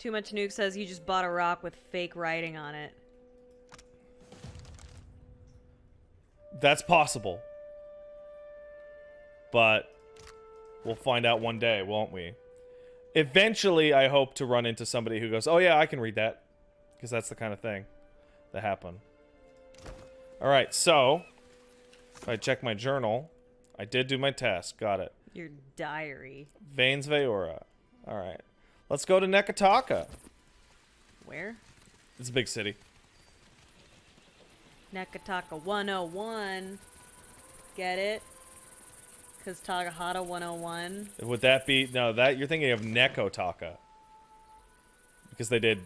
Too Much Nuke says you just bought a rock with fake writing on it. That's possible. But we'll find out one day, won't we? Eventually, I hope to run into somebody who goes, oh yeah, I can read that. Because that's the kind of thing that happened. Alright, so, if I check my journal, I did do my test. Got it. Your diary. Veins Veora. Alright. Let's go to Nekataka. Where? It's a big city. Nekataka 101. Get it? Because Takahata 101. Would that be... No, that you're thinking of Nekotaka. Because they did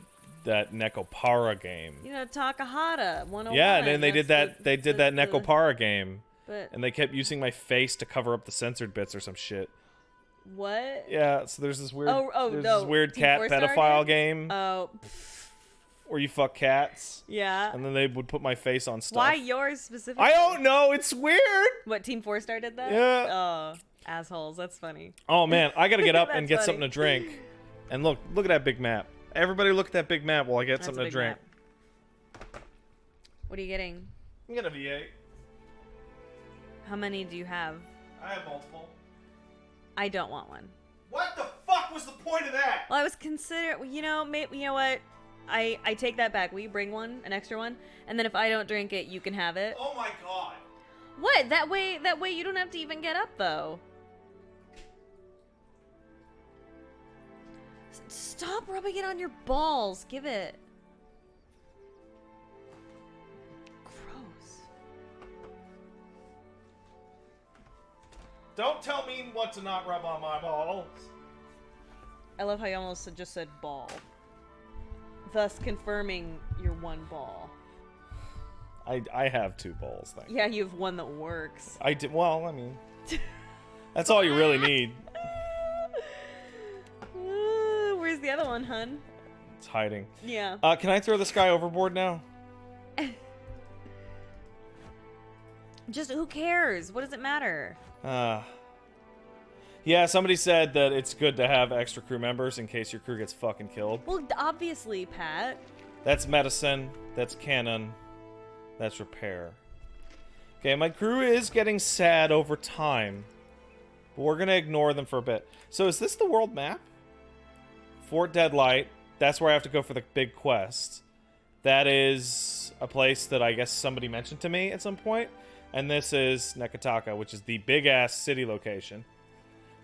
that Nekopara game. You know, Takahata 101. Yeah, and then they did that Nekopara game. But And they kept using my face to cover up the censored bits or some shit. what? Yeah, so there's this weird no. this weird Team cat 4-Star pedophile did? game Oh, where you fuck cats. yeah. And then they would put my face on stuff. Why yours specifically? I don't know, it's weird. What, Team 4-Star did that? Yeah. Oh, assholes. That's funny. Oh man, I gotta get up and That's get funny. something to drink. And look at that big map. Everybody look at that big map while I get That's something a to big drink. map. What are you getting? I'm gonna V8. How many do you have? I have multiple. I don't want one. What the fuck was the point of that? Well, I was considering, you know, maybe, you know what? I take that back. Will you bring one, an extra one? And then if I don't drink it, you can have it. Oh my god. What? That way you don't have to even get up, though. Stop rubbing it on your balls. Give it. Gross. Don't tell me what to not rub on my balls. I love how you almost just said ball. Thus confirming your one ball. I have two balls, thank you. Yeah, you have one that works. I did well, I mean. That's all you really need. Where's the other one, hun? It's hiding. Yeah. Can I throw this guy overboard now? Just who cares? What does it matter? Yeah, somebody said that it's good to have extra crew members in case your crew gets fucking killed. Well, obviously, Pat. That's medicine. That's cannon. That's repair. Okay, my crew is getting sad over time. But we're going to ignore them for a bit. So is this the world map? Fort Deadlight. That's where I have to go for the big quest. That is a place that I guess somebody mentioned to me at some point. And this is Nekataka, which is the big-ass city location.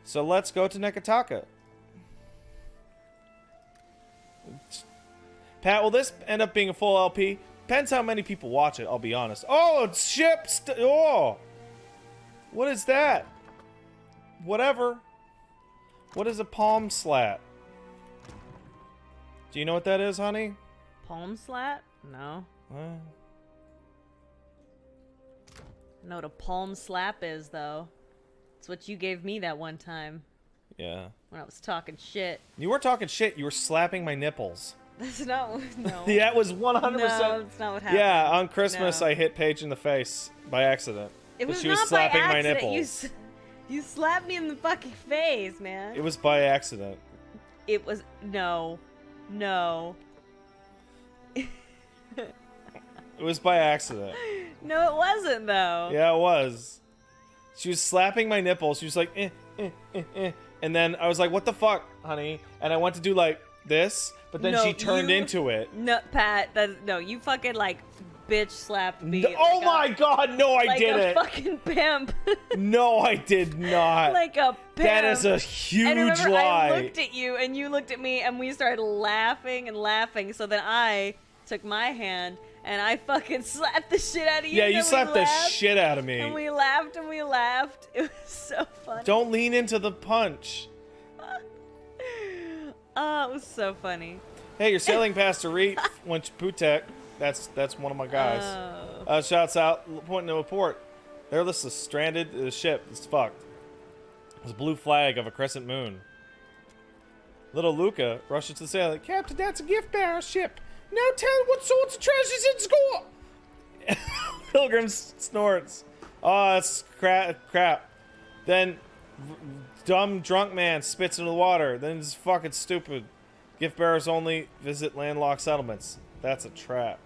So let's go to Nekataka. Pat, will this end up being a full LP? Depends how many people watch it, I'll be honest. Oh, it's ships! Oh! What is that? Whatever. What is a palm slat? Do you know what that is, honey? Palm slat? No. I know what a palm slap is, though. It's what you gave me that one time. Yeah. When I was talking shit. You weren't talking shit, you were slapping my nipples. That's not... No. Yeah, it was 100%. No, that's not what happened. Yeah, on Christmas No. I hit Paige in the face by accident. It was she was not slapping by my accident. nipples. You slapped me in the fucking face, man. It was by accident. It was... No. No. It was by accident. No, it wasn't, though. Yeah, it was. She was slapping my nipples. She was like, eh, eh, eh, eh. And then I was like, what the fuck, honey? And I went to do like this, but then No, she turned you- into it. No, Pat, no, you fucking, like, bitch slapped me. Oh like my god, no, I like didn't. a fucking pimp. No, I did not. Like a pimp. That is a huge and remember, lie. I looked at you, and you looked at me, and we started laughing and laughing, so then I took my hand, and I fucking slapped the shit out of you. Yeah, and you then we slapped the laughed, shit out of me. And we laughed and we laughed. It was so funny. Don't lean into the punch. Oh, it was so funny. Hey, you're sailing past a reef, Putek. That's one of my guys. Shouts out, pointing to a port. There, this is stranded. The ship is fucked. There's a blue flag of a crescent moon. Little Luca rushes to the sail. Captain, that's a gift bearer ship. Now tell what sorts of treasures in score. Pilgrim snorts. Oh, that's crap. Then dumb drunk man spits into the water. Then it's fucking stupid. Gift bearers only visit landlocked settlements. That's a trap.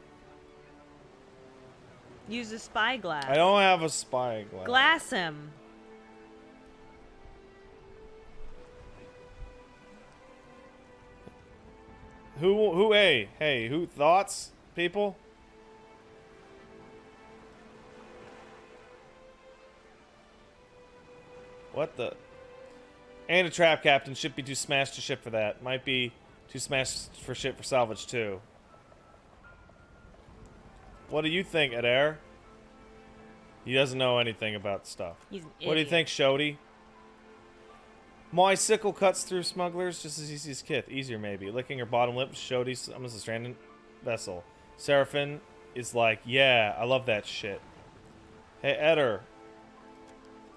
Use a spyglass. I don't have a spyglass. Glass him. Hey, thoughts, people? What the? And a trap captain. Should be too smashed to ship for that. Might be too smashed for ship for salvage, too. What do you think, Adair? He doesn't know anything about stuff. He's an What do you idiot. think, Shody? My sickle cuts through smugglers just as easy as Kith. Easier, maybe. Licking her bottom lip, Shody summons a stranded vessel. Seraphin is like, yeah, I love that shit. Hey, Eder.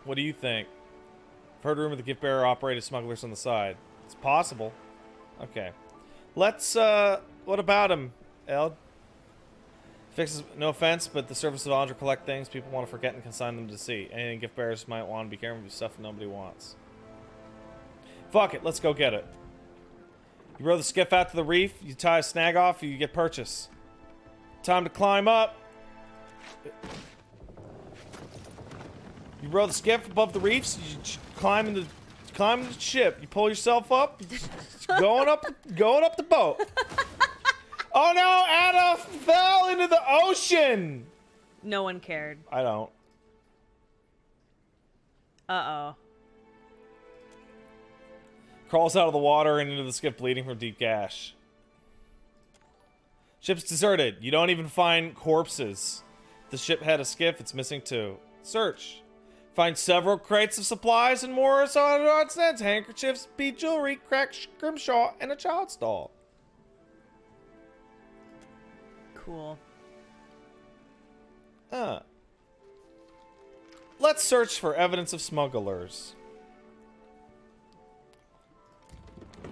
What do you think? I've heard rumor the gift bearer operated smugglers on the side. It's possible. Okay. Let's, what about him, Eld? Fixes, no offense, but the service of honor collect things people want to forget and consign them to sea. Anything gift bearers might want to be careful of stuff nobody wants. Fuck it, let's go get it. You row the skiff out to the reef, you tie a snag off, you get purchase. Time to climb up. You row the skiff above the reefs, you climb in the ship, you pull yourself up, going up the boat. Oh no, Anna fell into the ocean! No one cared. I don't. Uh-oh. Crawls out of the water and into the skiff bleeding from deep gash. Ship's deserted. You don't even find corpses. The ship had a skiff, it's missing too. Search. Find several crates of supplies and more odds, handkerchiefs, bead jewelry, cracked scrimshaw, and a child's doll. Cool. Let's search for evidence of smugglers.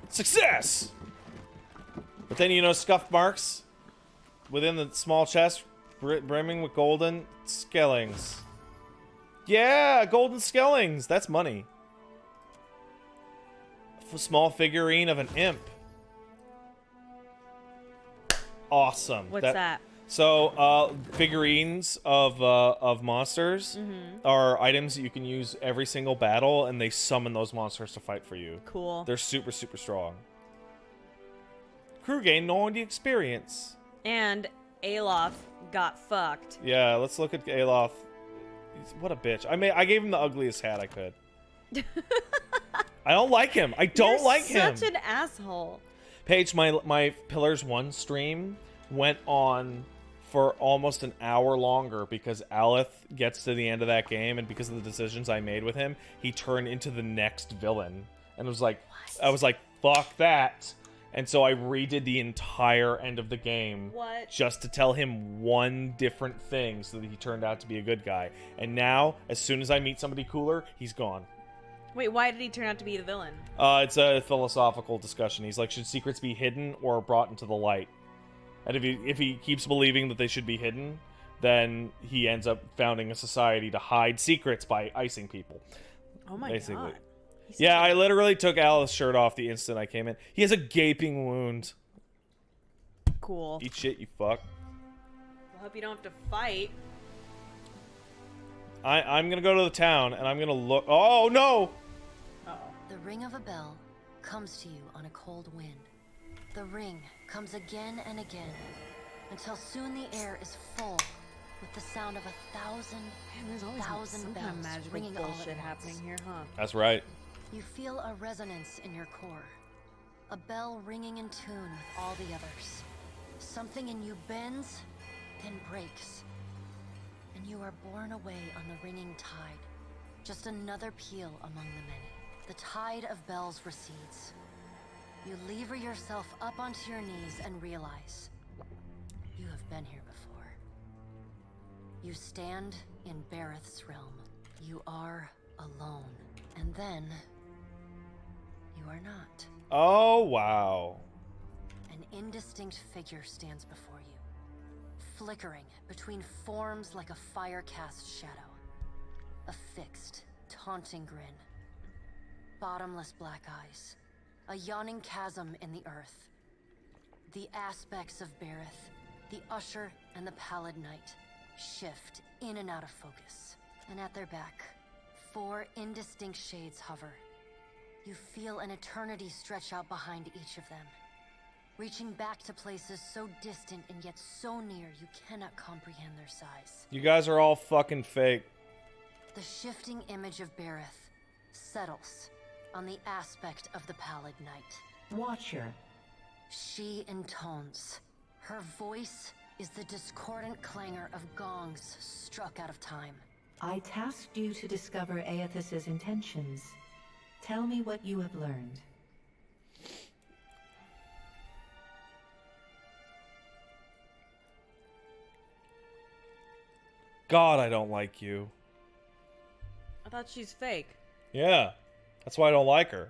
Success! But then, you know, scuff marks within the small chest brimming with golden skellings. Yeah, golden skellings. That's money. A small figurine of an imp. Awesome. What's that? So, figurines of monsters are items that you can use every single battle, and they summon those monsters to fight for you. Cool. They're super, super strong. Crew gained 90 experience. And Aloth got fucked. Yeah, let's look at Aloth. What a bitch. I gave him the ugliest hat I could. I don't like him. I don't like him. Such an asshole. Paige, my Pillars 1 stream went on for almost an hour longer because Aleth gets to the end of that game, and because of the decisions I made with him, he turned into the next villain. And I was like, fuck that. And so I redid the entire end of the game just to tell him one different thing so that he turned out to be a good guy. And now, as soon as I meet somebody cooler, he's gone. Wait, why did he turn out to be the villain? It's a philosophical discussion. He's like, should secrets be hidden or brought into the light? And if he keeps believing that they should be hidden, then he ends up founding a society to hide secrets by icing people. Oh my god. Yeah, I literally took Alice's shirt off the instant I came in. He has a gaping wound. Cool. Eat shit, you fuck. I hope you don't have to fight. I'm gonna go to the town, and I'm gonna look... Oh, no! Uh-oh. The ring of a bell comes to you on a cold wind. The ring comes again and again, until soon the air is full with the sound of 1,000 There's always some bells kind of magical ringing all at bullshit once. happening here, huh? That's right. You feel a resonance in your core, a bell ringing in tune with all the others. Something in you bends, then breaks, and you are borne away on the ringing tide. Just another peal among the many. The tide of bells recedes. You lever yourself up onto your knees and realize you have been here before. You stand in Bareth's realm. You are alone. And then you are not. Oh, wow. An indistinct figure stands before you, flickering between forms like a fire-cast shadow. A fixed, taunting grin. Bottomless black eyes. a yawning chasm in the earth. The aspects of Bareth, the Usher and the Pallid Knight, shift in and out of focus. And at their back, 4 indistinct shades hover. You feel an eternity stretch out behind each of them, reaching back to places so distant and yet so near you cannot comprehend their size. You guys are all fucking fake. The shifting image of Bareth settles on the aspect of the Pallid Knight. Watcher. She intones. Her voice is the discordant clangor of gongs struck out of time. I tasked you to discover Aethys's intentions. Tell me what you have learned. God, I don't like you. I thought she's fake. Yeah, that's why I don't like her.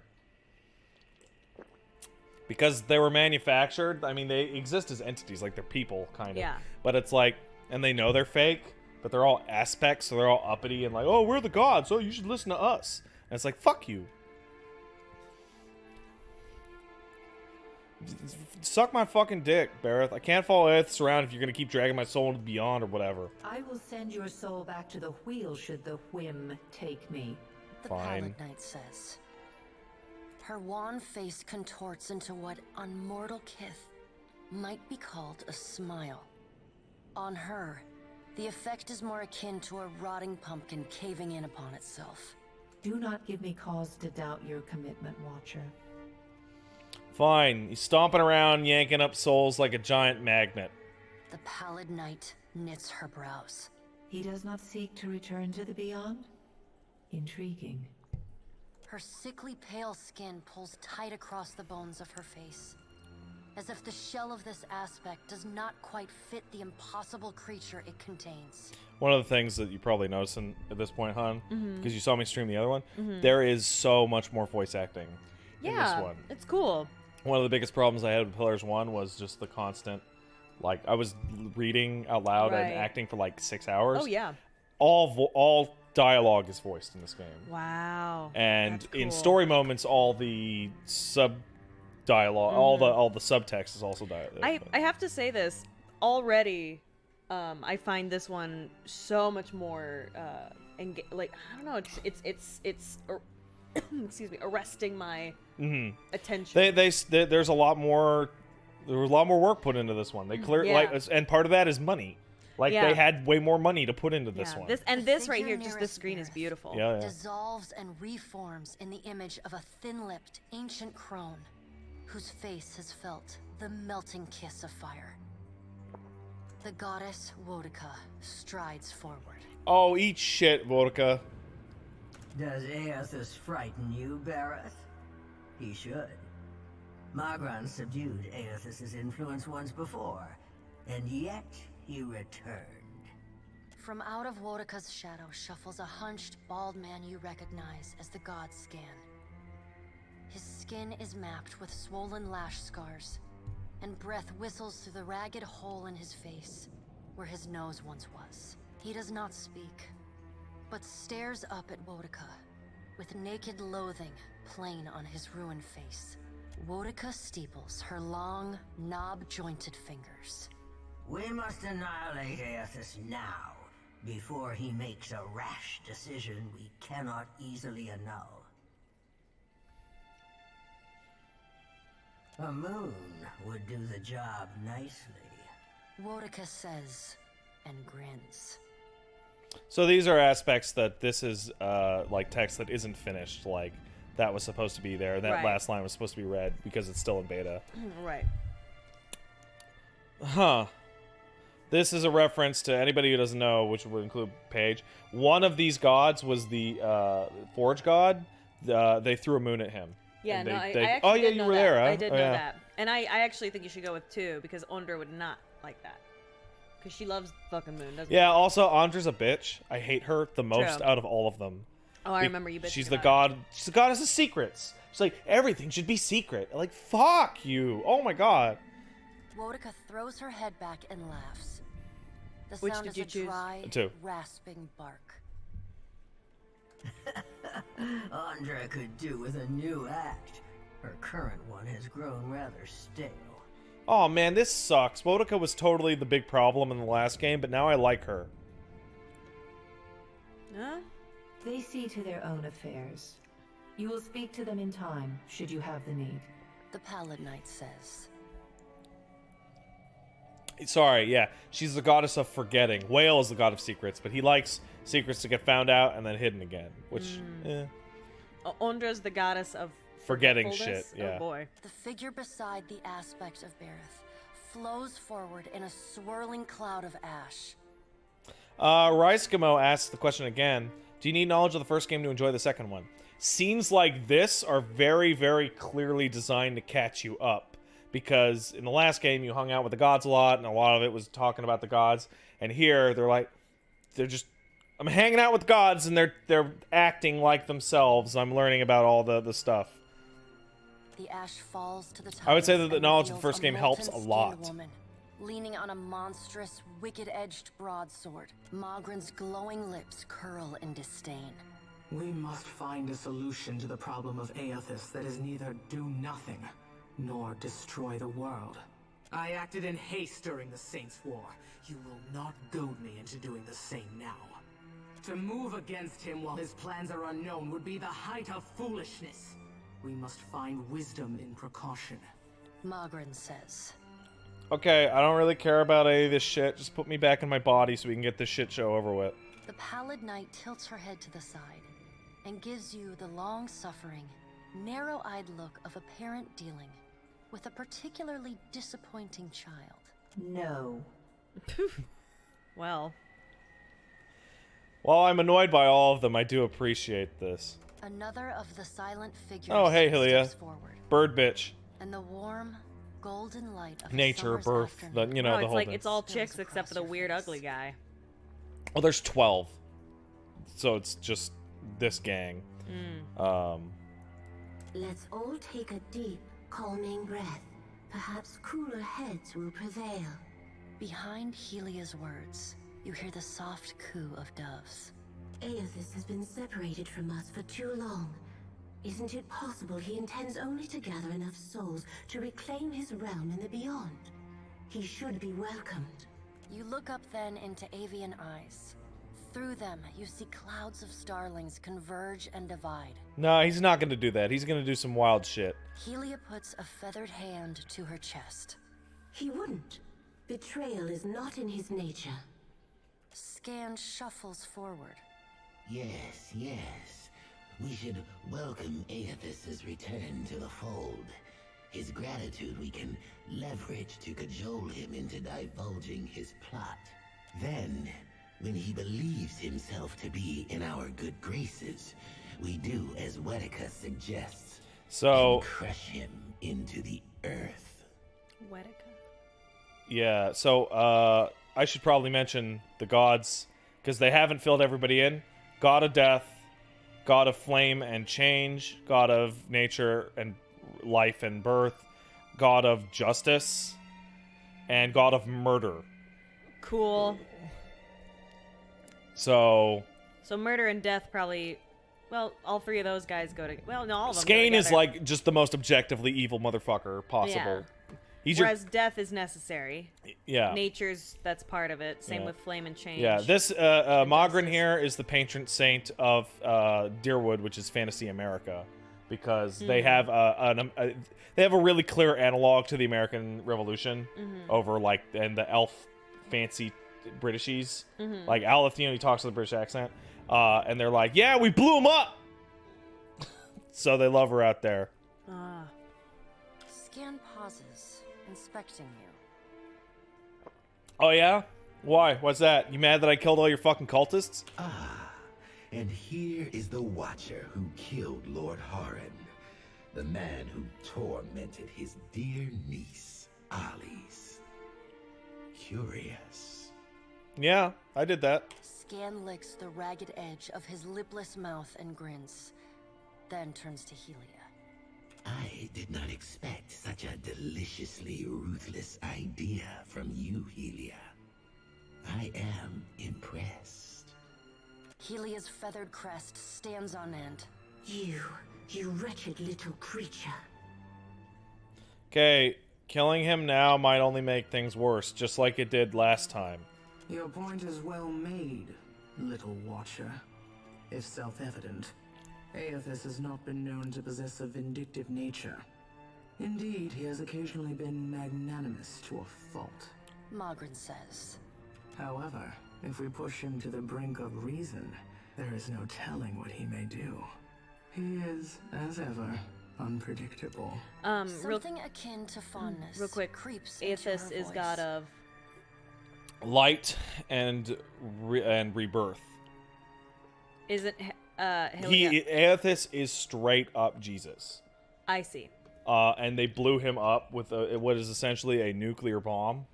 Because they were manufactured. I mean, they exist as entities, like they're people, kind of. Yeah. But it's like, and they know they're fake, but they're all aspects, so they're all uppity and like, oh, we're the gods, so you should listen to us. And it's like, fuck you. Suck my fucking dick, Bareth. I can't follow Aethys around if you're gonna keep dragging my soul into beyond or whatever. I will send your soul back to the wheel should the whim take me. The Fine. Pallid Knight says. Her wan face contorts into what on mortal kith might be called a smile. On her, the effect is more akin to a rotting pumpkin caving in upon itself. Do not give me cause to doubt your commitment, Watcher. Fine. He's stomping around, yanking up souls like a giant magnet. The Pallid Knight knits her brows. He does not seek to return to the beyond? Intriguing. Her sickly pale skin pulls tight across the bones of her face, as if the shell of this aspect does not quite fit the impossible creature it contains. One of the things that you probably noticed at this point, hon, because you saw me stream the other one, Mm-hmm. there is so much more voice acting in this one. It's cool. One of the biggest problems I had with Pillars 1 was just the constant, like, I was reading out loud Right. and acting for like 6 hours. Oh, yeah. All dialogue is voiced in this game. Wow. And That's in cool. story moments, all the sub dialogue, all the subtext is also dialogue. I have to say this already. I find this one so much more like I don't know. It's excuse me, arresting my attention. There's a lot more. There was a lot more work put into this one. They clear Yeah. like, and part of that is money. Like Yeah. they had way more money to put into this yeah, one. this right figure here, just the nearest screen is Bareth. beautiful. Yeah. Dissolves and reforms in the image of a thin-lipped ancient crone whose face has felt the melting kiss of fire. The goddess Wodica strides forward. Oh, eat shit, Vodka. Does Aethys frighten you, Bareth? He should. Magran subdued Aethys's influence once before, and yet he returned. From out of Wodica's shadow shuffles a hunched, bald man you recognize as the god Scan. His skin is mapped with swollen lash scars, and breath whistles through the ragged hole in his face, where his nose once was. He does not speak, but stares up at Wodica, with naked loathing plain on his ruined face. Wodica steeples her long, knob-jointed fingers. We must annihilate Aethys now, before he makes a rash decision we cannot easily annul. A moon would do the job nicely. Wodica says, and grins. So these are aspects that this is like text that isn't finished. Like that was supposed to be there. That Right. last line was supposed to be read because it's still in beta. Right. Huh. This is a reference to anybody who doesn't know, which would include Paige. One of these gods was the Forge god. They threw a moon at him. Yeah, And no, they- I they- actually oh, yeah, did you know were that. there, huh? I did Oh, know yeah. that. And I actually think you should go with 2, because Ondra would not like that. Because she loves fucking moon, doesn't Yeah, also, Andra's a bitch. I hate her the most True. out of all of them. Oh, I remember you bitching She's the about god. She's the goddess of secrets. She's like, everything should be secret. Like, fuck you. Oh my god. Wodica throws her head back and laughs. The Which sound did is you a choose? dry, 2. rasping bark. Andra could do with a new act. Her current one has grown rather stale. Oh man, this sucks. Boudica was totally the big problem in the last game, but now I like her. Huh? They see to their own affairs. You will speak to them in time, should you have the need. The Pallid Knight says. Sorry, yeah. She's the goddess of forgetting. Whale is the god of secrets, but he likes secrets to get found out and then hidden again, which, Ondra's the goddess of forgetting shit, forgetfulness? yeah. Oh boy. The figure beside the aspect of Bareth flows forward in a swirling cloud of ash. Raiskimo asks the question again. Do you need knowledge of the first game to enjoy the second one? Scenes like this are very, very clearly designed to catch you up. Because in the last game, you hung out with the gods a lot, and a lot of it was talking about the gods. And here, I'm hanging out with gods, and they're acting like themselves. I'm learning about all the stuff. The ash falls to the I would say that the and knowledge of the reveals first game helps a molten-skinned lot. woman, leaning on a monstrous, wicked-edged broadsword. Magrin's glowing lips curl in disdain. We must find a solution to the problem of Aethys that is neither do nothing, nor destroy the world. I acted in haste during the Saints' War. You will not goad me into doing the same now. To move against him while his plans are unknown would be the height of foolishness. We must find wisdom in precaution. Magrin says. Okay, I don't really care about any of this shit. Just put me back in my body so we can get this shit show over with. The Pallid Knight tilts her head to the side and gives you the long-suffering, narrow-eyed look of a parent dealing with a particularly disappointing child. No. Well. While I'm annoyed by all of them, I do appreciate this. Another of the silent figures Oh, hey, Hylia. steps forward, Bird bitch. and the warm, golden light of a Nature, summer's birth, afternoon the, you know, No, the it's whole like thing. it's all Spills chicks except for the across your weird face. ugly guy. Well, there's 12. So it's just this gang. Let's all take a deep, calming breath. Perhaps cooler heads will prevail. Behind Helia's words, you hear the soft coo of doves. Aethys has been separated from us for too long. Isn't it possible he intends only to gather enough souls to reclaim his realm in the beyond? He should be welcomed. You look up then into avian eyes. Through them, you see clouds of starlings converge and divide. No, he's not going to do that. He's going to do some wild shit. Helia puts a feathered hand to her chest. He wouldn't. Betrayal is not in his nature. Scan shuffles forward. Yes, yes. We should welcome Aethys' return to the fold. His gratitude we can leverage to cajole him into divulging his plot. Then, when he believes himself to be in our good graces, we do as Wetica suggests. So, and crush him into the earth. Wetica. yeah, so I should probably mention the gods, because they haven't filled everybody in. God of death, God of flame and change, God of nature and life and birth, God of justice, and God of murder. Cool. So murder and death probably. Well, all three of those guys go to. Well, no, all of them. Skane go is together. like just the most objectively evil motherfucker possible. He's Whereas death is necessary. yeah. That's part of it. Same Yeah. with flame and change. Yeah, this Magrin here is the patron saint of Deerwood, which is Fantasy America, because they have they have a really clear analog to the American Revolution over like and the elf fancy Britishies, like Aleph, he talks with a British accent, and they're like, yeah, we blew him up. So they love her out there. Ah. Scan pauses, inspecting you. Oh yeah, why? What's that? You mad that I killed all your fucking cultists? Ah, and here is the Watcher who killed Lord Haran, the man who tormented his dear niece, Alice. Curious. Yeah, I did that. Scan licks the ragged edge of his lipless mouth and grins, then turns to Helia. I did not expect such a deliciously ruthless idea from you, Helia. I am impressed. Helia's feathered crest stands on end. You wretched little creature. Okay, killing him now might only make things worse, just like it did last time. Your point is well made, little watcher. If self-evident, Aethys has not been known to possess a vindictive nature. Indeed, he has occasionally been magnanimous to a fault. Mogren says. However, if we push him to the brink of reason, there is no telling what he may do. He is, as ever, unpredictable. Something akin to fondness. Real quick, creeps into her Aethys is voice. god of. Light and rebirth. Isn't Aethys is straight up Jesus. I see. And they blew him up with what is essentially a nuclear bomb.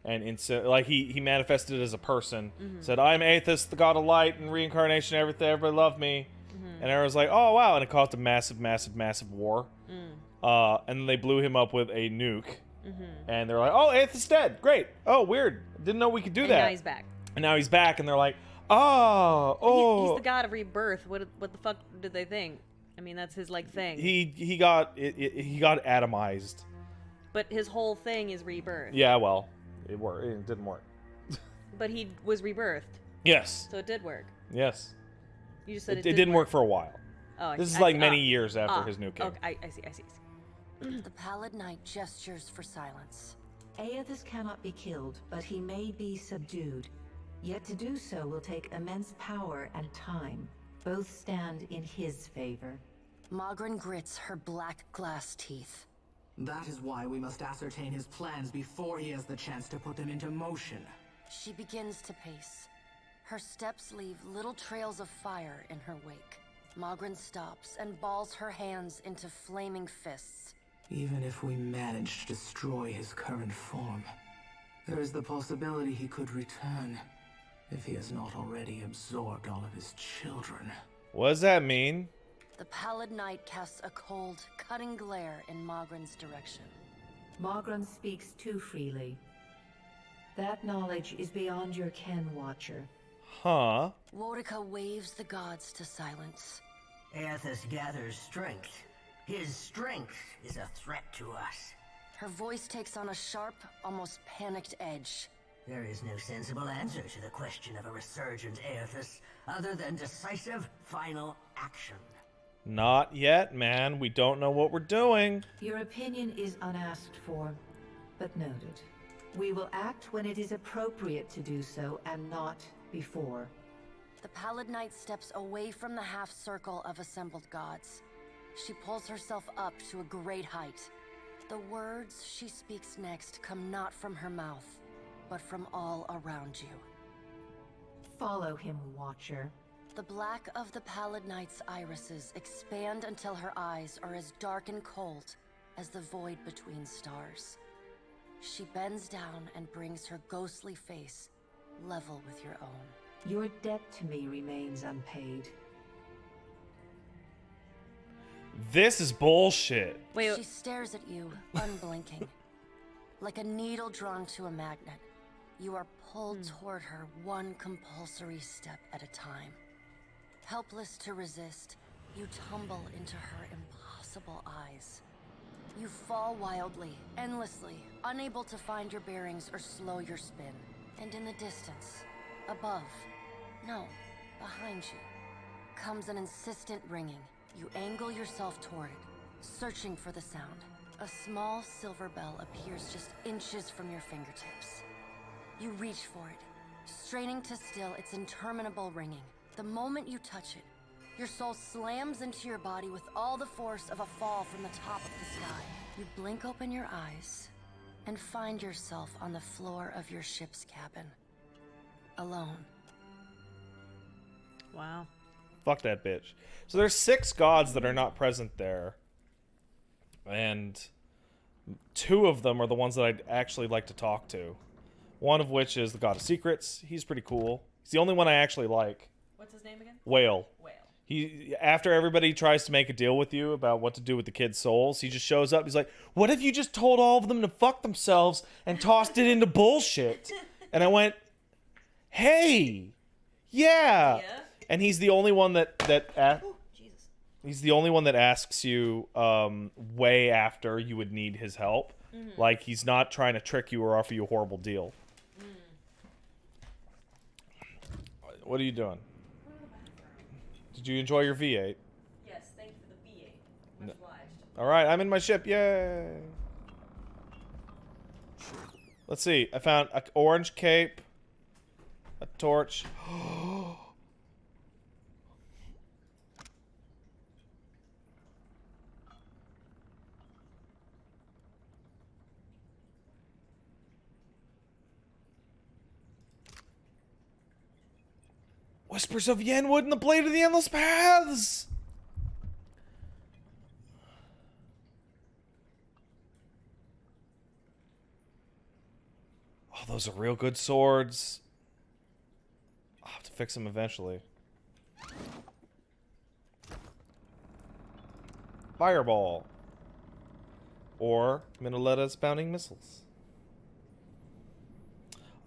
And he manifested as a person. Said, "I'm Aethys, the god of light and reincarnation, and everything. Everybody love me." And everyone's like, "Oh wow!" And it caused a massive, massive, massive war. And then they blew him up with a nuke. And they're like, "Oh, Aethys dead. Great. Oh, weird. Didn't know we could do that." Now he's back. And now he's back, and they're like, "Oh." He's the god of rebirth. What the fuck did they think? I mean, that's his thing. He got atomized. But his whole thing is rebirth. Yeah, well, it worked. It didn't work. But he was rebirthed, Yes. so it did work. Yes. You just said It didn't work for a while. Oh, This is I like see. many years after his new king. Okay, I see. The Pallid Knight gestures for silence. Aethys cannot be killed, but he may be subdued. Yet to do so will take immense power and time. Both stand in his favor. Mogren grits her black glass teeth. That is why we must ascertain his plans before he has the chance to put them into motion. She begins to pace. Her steps leave little trails of fire in her wake. Mogren stops and balls her hands into flaming fists. Even if we manage to destroy his current form, there is the possibility he could return if he has not already absorbed all of his children. What does that mean? The Pallid Knight casts a cold, cutting glare in Mogren's direction. Mogren speaks too freely. That knowledge is beyond your ken, Watcher. Huh? Wodica waves the gods to silence. Aethys gathers strength. His strength is a threat to us. Her voice takes on a sharp, almost panicked edge. There is no sensible answer to the question of a resurgent Aethys other than decisive, final action. Not yet, man. We don't know what we're doing. Your opinion is unasked for, but noted. We will act when it is appropriate to do so, and not before. The Pallid Knight steps away from the half-circle of assembled gods. She pulls herself up to a great height. The words she speaks next come not from her mouth, but from all around you. Follow him, Watcher. The black of the Pallid Knight's irises expand until her eyes are as dark and cold as the void between stars. She bends down and brings her ghostly face level with your own. Your debt to me remains unpaid. This is bullshit. Wait. She stares at you, unblinking. Like a needle drawn to a magnet, you are pulled toward her one compulsory step at a time. Helpless to resist, you tumble into her impossible eyes. You fall wildly, endlessly, unable to find your bearings or slow your spin. And in the distance, above, no, behind you, comes an insistent ringing. You angle yourself toward it, searching for the sound. A small silver bell appears just inches from your fingertips. You reach for it, straining to still its interminable ringing. The moment you touch it, your soul slams into your body with all the force of a fall from the top of the sky. You blink open your eyes and find yourself on the floor of your ship's cabin, alone. Wow. Fuck that bitch. So there's 6 gods that are not present there. And 2 of them are the ones that I'd actually like to talk to. One of which is the god of secrets. He's pretty cool. He's the only one I actually like. What's his name again? Whale. Whale. He, after everybody tries to make a deal with you about what to do with the kids' souls, he just shows up. He's like, what if you just told all of them to fuck themselves and tossed it into bullshit? And I went, hey, yeah. And he's the only one that Oh, Jesus. He's the only one that asks you way after you would need his help. Like, he's not trying to trick you or offer you a horrible deal. What are you doing? Did you enjoy your V8? Yes, thank you for the V8. Much obliged. Alright, I'm in my ship. Yay! Let's see. I found an orange cape. A torch. Whispers of Yenwood and the Blade of the Endless Paths! Oh, those are real good swords. I'll have to fix them eventually. Fireball. Or Minoleta's bounding missiles.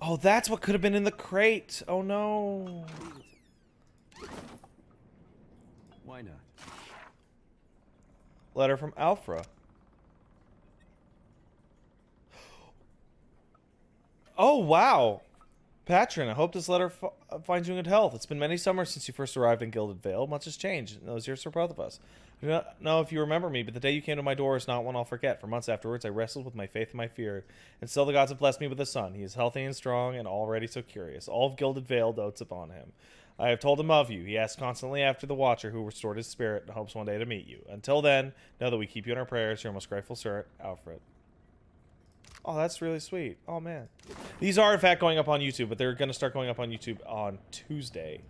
Oh, that's what could have been in the crate. Oh, no. Why not? Letter from Alfra. Oh, wow. Patron, I hope this letter finds you in good health. It's been many summers since you first arrived in Gilded Vale. Much has changed in those years for both of us. I do not know if you remember me, but the day you came to my door is not one I'll forget. For months afterwards, I wrestled with my faith and my fear, and still the gods have blessed me with a son. He is healthy and strong, and already so curious. All of Gilded Vale dotes upon him. I have told him of you. He asks constantly after the Watcher who restored his spirit and hopes one day to meet you. Until then, know that we keep you in our prayers. Your most grateful servant, Alfred. Oh, that's really sweet. Oh, man. These are, in fact, going up on YouTube, but they're going to start going up on YouTube on Tuesday.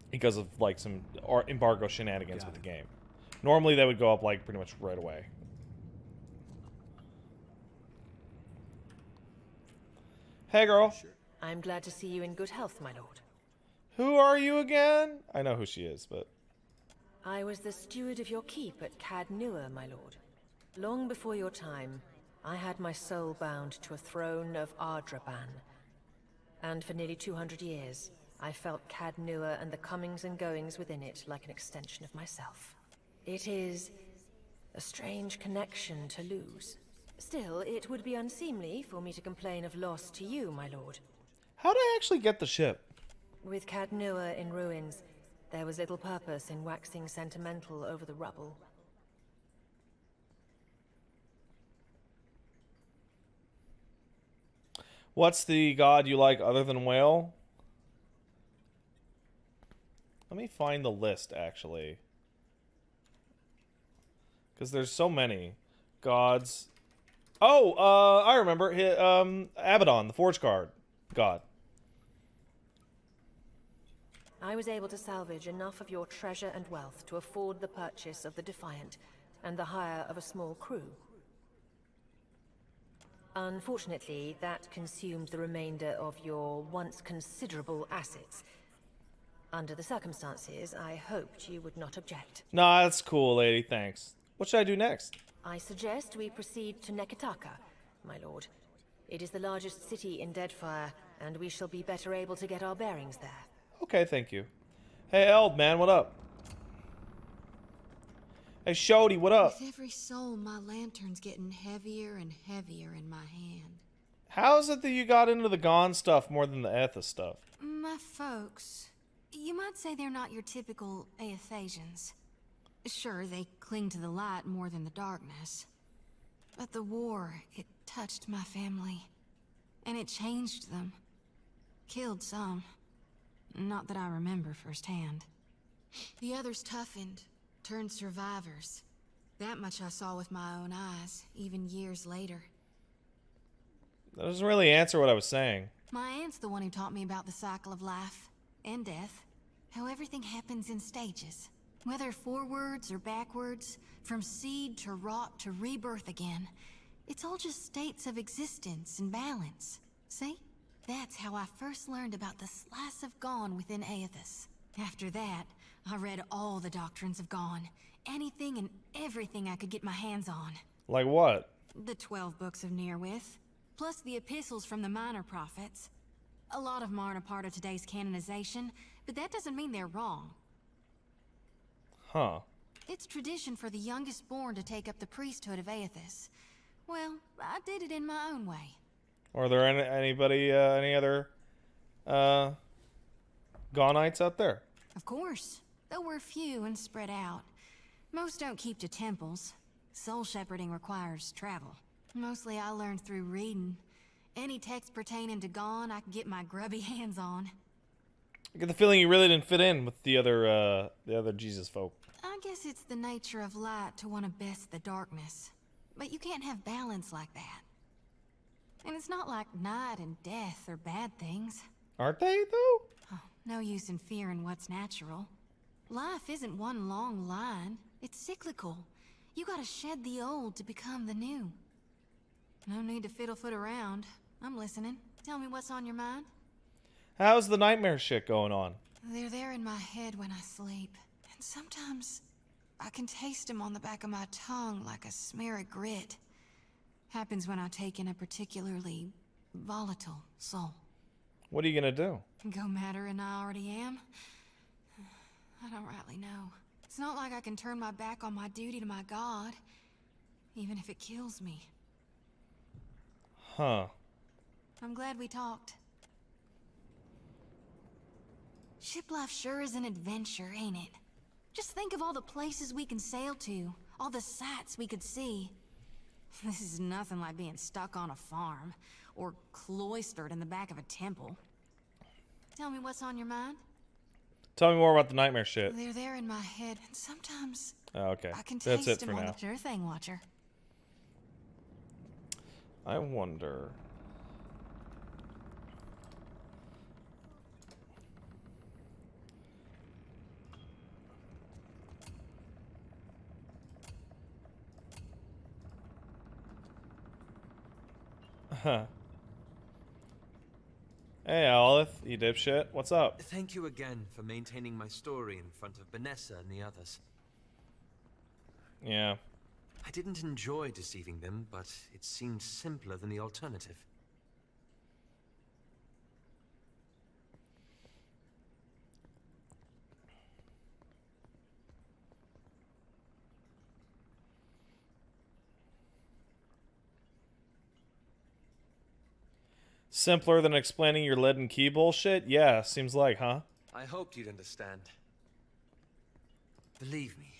Because of, like, some embargo shenanigans with the game. Normally, they would go up, like, pretty much right away. Hey, girl. Sure. I'm glad to see you in good health, my lord. Who are you again? I know who she is, but... I was the steward of your keep at Cad Nua, my lord. Long before your time, I had my soul bound to a throne of Ardraban. And for nearly 200 years, I felt Cad Nua and the comings and goings within it like an extension of myself. It is a strange connection to lose. Still, it would be unseemly for me to complain of loss to you, my lord. How'd I actually get the ship? With Cad Nua in ruins, there was little purpose in waxing sentimental over the rubble. What's the god you like other than whale? Let me find the list, actually. Because there's so many gods. Oh, I remember. Abaddon, the Forge Guard god. I was able to salvage enough of your treasure and wealth to afford the purchase of the Defiant and the hire of a small crew. Unfortunately, that consumed the remainder of your once considerable assets. Under the circumstances, I hoped you would not object. Nah, that's cool, lady. Thanks. What should I do next? I suggest we proceed to Neketaka, my lord. It is the largest city in Deadfire, and we shall be better able to get our bearings there. Okay, thank you. Hey, Eld, man, what up? Hey, Shody, what up? With every soul, my lantern's getting heavier and heavier in my hand. How is it that you got into the Gone stuff more than the Aethys stuff? My folks, you might say they're not your typical Aethasians. Sure, they cling to the light more than the darkness. But the war, it touched my family. And it changed them. Killed some. Not that I remember firsthand. The others toughened, turned survivors. That much I saw with my own eyes, even years later. That doesn't really answer what I was saying. My aunt's the one who taught me about the cycle of life and death. How everything happens in stages. Whether forwards or backwards, from seed to rot to rebirth again. It's all just states of existence and balance. See? That's how I first learned about the slice of Gone within Aethys. After that, I read all the doctrines of Gone. Anything and everything I could get my hands on. Like what? The 12 books of Nearwith, plus the epistles from the minor prophets. A lot of them aren't a part of today's canonization, but that doesn't mean they're wrong. Huh. It's tradition for the youngest born to take up the priesthood of Aethys. Well, I did it in my own way. Are there any other Gonites out there? Of course, though we're few and spread out. Most don't keep to temples. Soul shepherding requires travel. Mostly I learned through reading. Any text pertaining to Gon I can get my grubby hands on. I get the feeling you really didn't fit in with the other Jesus folk. I guess it's the nature of light to want to best the darkness. But you can't have balance like that. And it's not like night and death are bad things. Aren't they, though? Oh, no use in fearing what's natural. Life isn't one long line. It's cyclical. You gotta shed the old to become the new. No need to fiddle-foot around. I'm listening. Tell me what's on your mind. How's the nightmare shit going on? They're there in my head when I sleep. And sometimes I can taste them on the back of my tongue like a smear of grit. Happens when I take in a particularly volatile soul. What are you gonna do? Go madder than I already am? I don't rightly know. It's not like I can turn my back on my duty to my god, even if it kills me. Huh. I'm glad we talked. Ship life sure is an adventure, ain't it? Just think of all the places we can sail to, all the sights we could see. This is nothing like being stuck on a farm, or cloistered in the back of a temple. Tell me what's on your mind? Tell me more about the nightmare shit. They're there in my head, and sometimes Oh, okay. I can That's taste it them for on now. the sure thing, Watcher. I wonder. Huh. Hey, Aleph, you dipshit. What's up? Thank you again for maintaining my story in front of Vanessa and the others. Yeah. I didn't enjoy deceiving them, but it seemed simpler than the alternative. Simpler than explaining your lead and key bullshit? Yeah, seems like, huh? I hoped you'd understand. Believe me,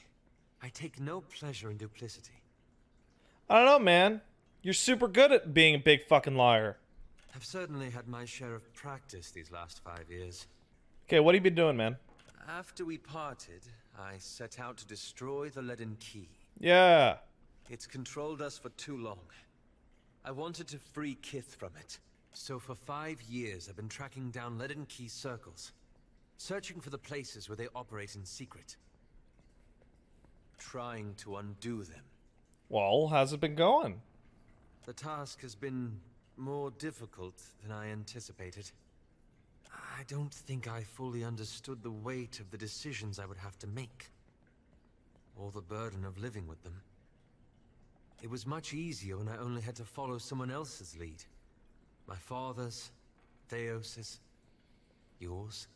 I take no pleasure in duplicity. I don't know, man. You're super good at being a big fucking liar. I've certainly had my share of practice these last 5 years. Okay, what have you been doing, man? After we parted, I set out to destroy the Leaden Key. Yeah. It's controlled us for too long. I wanted to free Kith from it. So for 5 years, I've been tracking down Leaden Key circles, searching for the places where they operate in secret, trying to undo them. Well, how's it been going? The task has been more difficult than I anticipated. I don't think I fully understood the weight of the decisions I would have to make, or the burden of living with them. It was much easier when I only had to follow someone else's lead. My father's, Theos's, yours.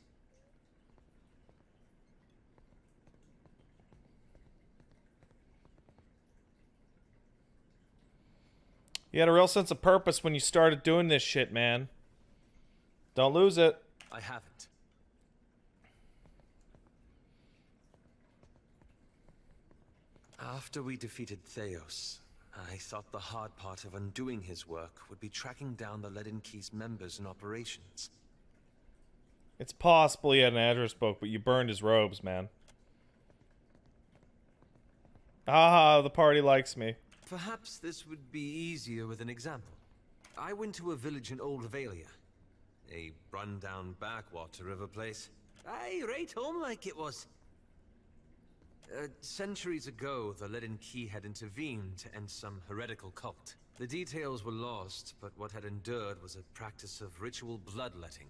You had a real sense of purpose when you started doing this shit, man. Don't lose it. I haven't. After we defeated Theos, I thought the hard part of undoing his work would be tracking down the Leaden Key's members and operations. It's possible he had an address book, but you burned his robes, man. Ah, the party likes me. Perhaps this would be easier with an example. I went to a village in Old Valia, a run-down backwater of a place. Aye, right home like it was. Centuries ago, the Leaden Key had intervened to end some heretical cult. The details were lost, but what had endured was a practice of ritual bloodletting.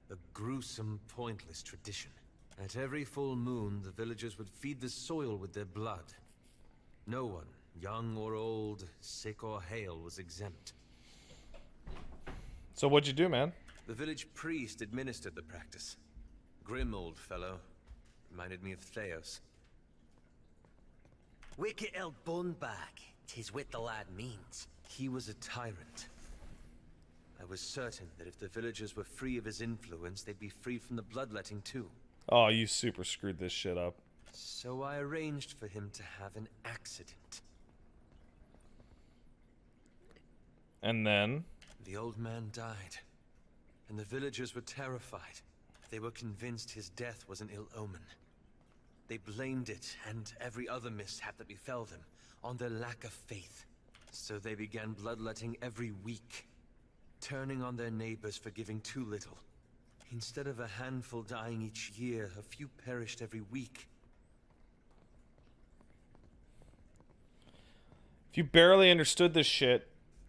A gruesome, pointless tradition. At every full moon, the villagers would feed the soil with their blood. No one, young or old, sick or hale, was exempt. So what'd you do, man? The village priest administered the practice. Grim old fellow. Reminded me of Theos. Wicked El Bunbag, 'tis what the lad means. He was a tyrant. I was certain that if the villagers were free of his influence, they'd be free from the bloodletting too. Oh, you super screwed this shit up. So I arranged for him to have an accident. And then? The old man died, and the villagers were terrified. They were convinced his death was an ill omen. They blamed it, and every other mishap that befell them, on their lack of faith. So they began bloodletting every week, turning on their neighbors for giving too little. Instead of a handful dying each year, a few perished every week. If you barely understood this shit,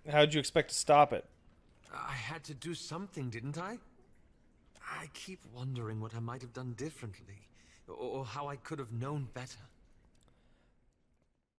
how'd you expect to stop it? I had to do something, didn't I? I keep wondering what I might have done differently, or how I could have known better.